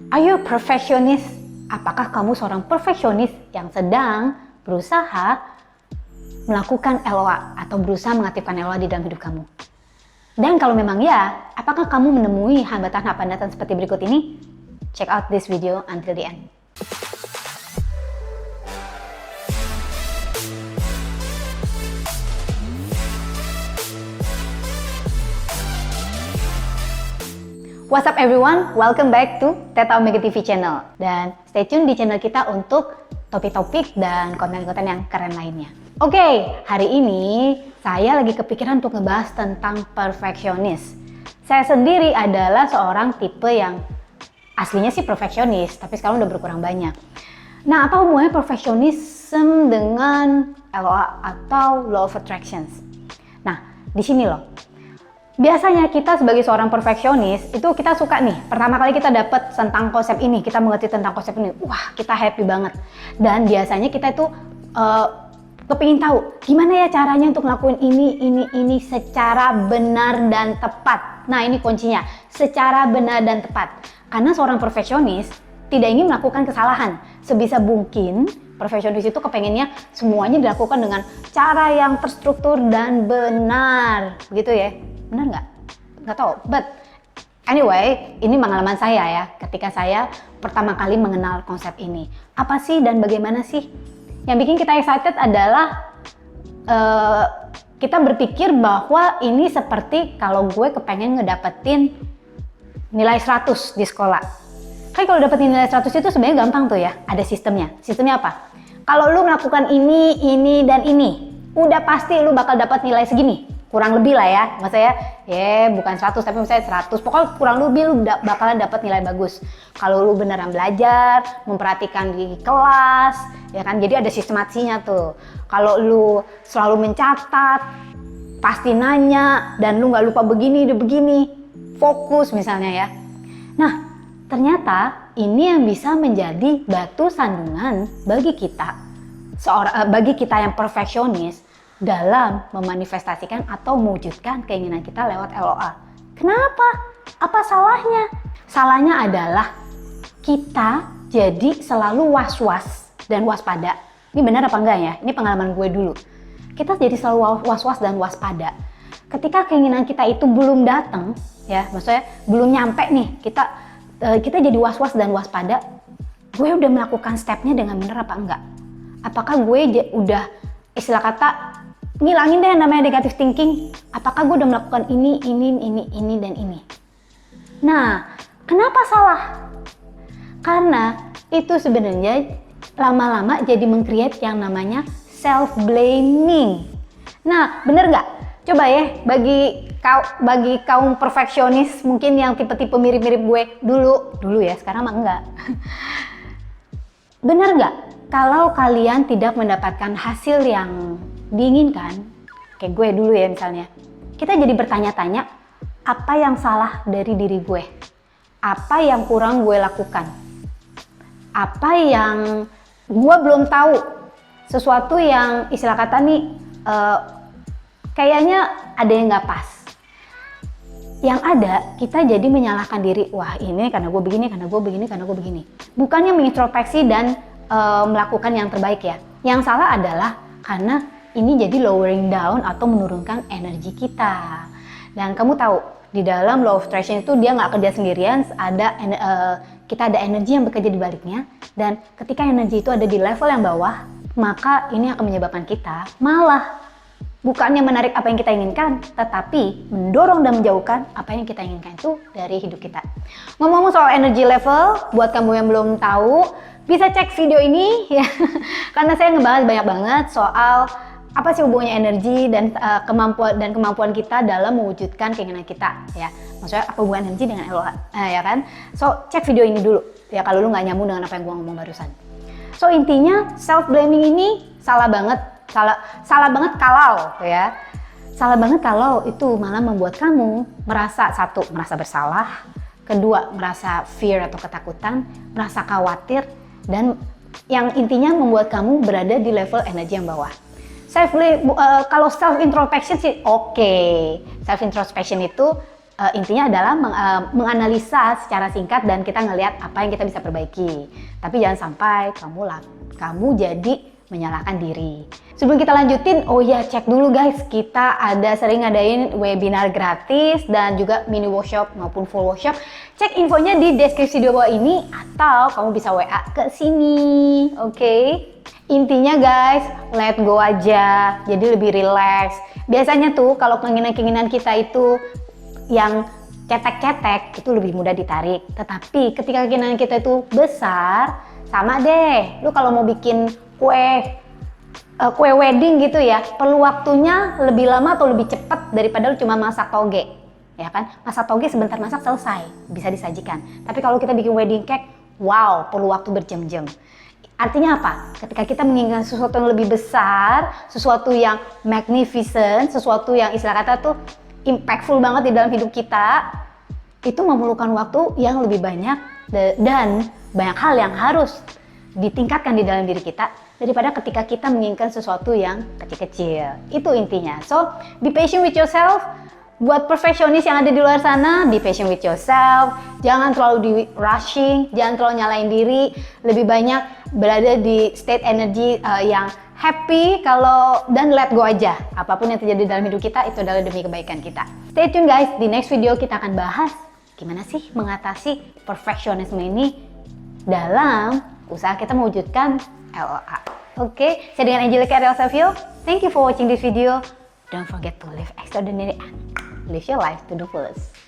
Are you a perfectionist? Apakah kamu seorang perfeksionis yang sedang berusaha melakukan LOA atau berusaha mengaktifkan LOA di dalam hidup kamu? Dan kalau memang ya, apakah kamu menemui hambatan-hambatan seperti berikut ini? Check out this video until the end. What's up everyone? Welcome back to Teta Omega TV channel. Dan stay tune di channel kita untuk topik-topik dan konten-konten yang keren lainnya. Oke, hari ini saya lagi kepikiran untuk ngebahas tentang perfeksionis. Saya sendiri adalah seorang tipe yang aslinya sih perfeksionis, tapi sekarang udah berkurang banyak. Nah, apa hubungannya perfeksionisme dengan LOA atau Law of Attractions? Nah, di sini loh. Biasanya kita sebagai seorang perfeksionis itu kita suka nih, pertama kali kita dapat tentang konsep ini, kita mengerti tentang konsep ini, wah kita happy banget. Dan biasanya kita itu kepingin tahu gimana ya caranya untuk ngelakuin ini secara benar dan tepat. Nah ini kuncinya, secara benar dan tepat. Karena seorang perfeksionis tidak ingin melakukan kesalahan. Sebisa mungkin perfeksionis itu kepengennya semuanya dilakukan dengan cara yang terstruktur dan benar, begitu ya. Benar nggak? Nggak tahu. But anyway, ini pengalaman saya ya ketika saya pertama kali mengenal konsep ini. Apa sih dan bagaimana sih? Yang bikin kita excited adalah kita berpikir bahwa ini seperti kalau gue kepengen ngedapetin nilai 100 di sekolah. Kan kalau dapetin nilai 100 itu sebenarnya gampang tuh ya, ada sistemnya. Sistemnya apa? Kalau lu melakukan ini, dan ini, udah pasti lu bakal dapat nilai segini. Kurang lebih lah ya, maksudnya ya bukan 100 tapi misalnya 100, pokoknya kurang lebih lu bakalan dapat nilai bagus kalau lu beneran belajar, memperhatikan di kelas ya kan. Jadi ada sistematisnya tuh. Kalau lu selalu mencatat, pasti nanya, dan lu nggak lupa begini, fokus misalnya ya. Nah ternyata ini yang bisa menjadi batu sandungan bagi kita yang perfeksionis dalam memanifestasikan atau mewujudkan keinginan kita lewat LOA. Kenapa? Apa salahnya? Salahnya adalah kita jadi selalu was-was dan waspada. Ini benar apa enggak ya? Ini pengalaman gue dulu. Kita jadi selalu was-was dan waspada. Ketika keinginan kita itu belum datang, ya, maksudnya belum nyampe nih, kita jadi was-was dan waspada. Gue udah melakukan stepnya dengan benar apa enggak? Apakah gue udah istilah kata ngilangin deh namanya negative thinking? Apakah gue udah melakukan ini, dan ini? Nah, kenapa salah? Karena itu sebenarnya lama-lama jadi meng-create yang namanya self-blaming. Nah, bener nggak? Coba ya, bagi kaum perfeksionis mungkin yang tipe-tipe mirip-mirip gue dulu ya, sekarang mah enggak. Bener nggak? Kalau kalian tidak mendapatkan hasil yang diinginkan, kayak gue dulu ya misalnya, kita jadi bertanya-tanya apa yang salah dari diri gue, apa yang kurang gue lakukan, apa yang gue belum tahu, sesuatu yang istilah kata nih kayaknya ada yang nggak pas. Yang ada kita jadi menyalahkan diri, wah ini karena gue begini, karena gue begini. Bukannya mengintrospeksi dan melakukan yang terbaik ya. Yang salah adalah karena ini jadi lowering down atau menurunkan energi kita. Dan kamu tahu di dalam law of attraction itu dia nggak kerja sendirian, kita ada energi yang bekerja di baliknya. Dan ketika energi itu ada di level yang bawah, maka ini akan menyebabkan kita malah bukannya menarik apa yang kita inginkan, tetapi mendorong dan menjauhkan apa yang kita inginkan itu dari hidup kita. Ngomong-ngomong soal energy level, buat kamu yang belum tahu, bisa cek video ini ya, karena saya ngebahas banyak banget soal apa sih hubungannya energi dan kemampuan kita dalam mewujudkan keinginan kita ya. Maksudnya apa hubungan energi dengan LOA ya kan? So cek video ini dulu ya kalau lu nggak nyambung dengan apa yang gua ngomong barusan. So intinya self blaming ini salah banget kalau itu malah membuat kamu merasa bersalah, kedua merasa fear atau ketakutan, merasa khawatir, dan yang intinya membuat kamu berada di level energi yang bawah. Kalau self introspection sih oke. Self introspection itu intinya adalah menganalisa secara singkat dan kita ngelihat apa yang kita bisa perbaiki. Tapi jangan sampai kamu jadi menyalahkan diri. Sebelum kita lanjutin, oh ya, cek dulu guys, kita sering ngadain webinar gratis dan juga mini workshop maupun full workshop. Cek infonya di deskripsi di bawah ini atau kamu bisa WA ke sini. Oke? Intinya guys, let go aja. Jadi lebih relax. Biasanya tuh kalau keinginan-keinginan kita itu yang cetek-cetek itu lebih mudah ditarik. Tetapi ketika keinginan kita itu besar, sama deh. Lu kalau mau bikin kue wedding gitu ya, perlu waktunya lebih lama atau lebih cepat daripada lu cuma masak toge. Ya kan? Masak toge sebentar masak selesai, bisa disajikan. Tapi kalau kita bikin wedding cake, wow, perlu waktu berjam-jam. Artinya apa? Ketika kita menginginkan sesuatu yang lebih besar, sesuatu yang magnificent, sesuatu yang istilah kata tuh impactful banget di dalam hidup kita, itu memerlukan waktu yang lebih banyak dan banyak hal yang harus ditingkatkan di dalam diri kita daripada ketika kita menginginkan sesuatu yang kecil-kecil. Itu intinya. So, be patient with yourself. Buat perfeksionis yang ada di luar sana, be patient with yourself. Jangan terlalu di rushing, jangan terlalu nyalain diri. Lebih banyak berada di state energy yang happy dan let go aja. Apapun yang terjadi dalam hidup kita itu adalah demi kebaikan kita. Stay tune guys, di next video kita akan bahas gimana sih mengatasi perfeksionisme ini dalam usaha kita mewujudkan LOA. Oke, saya dengan Angelica Ariel Savio. Thank you for watching this video. Don't forget to live extraordinary and live your life to the fullest.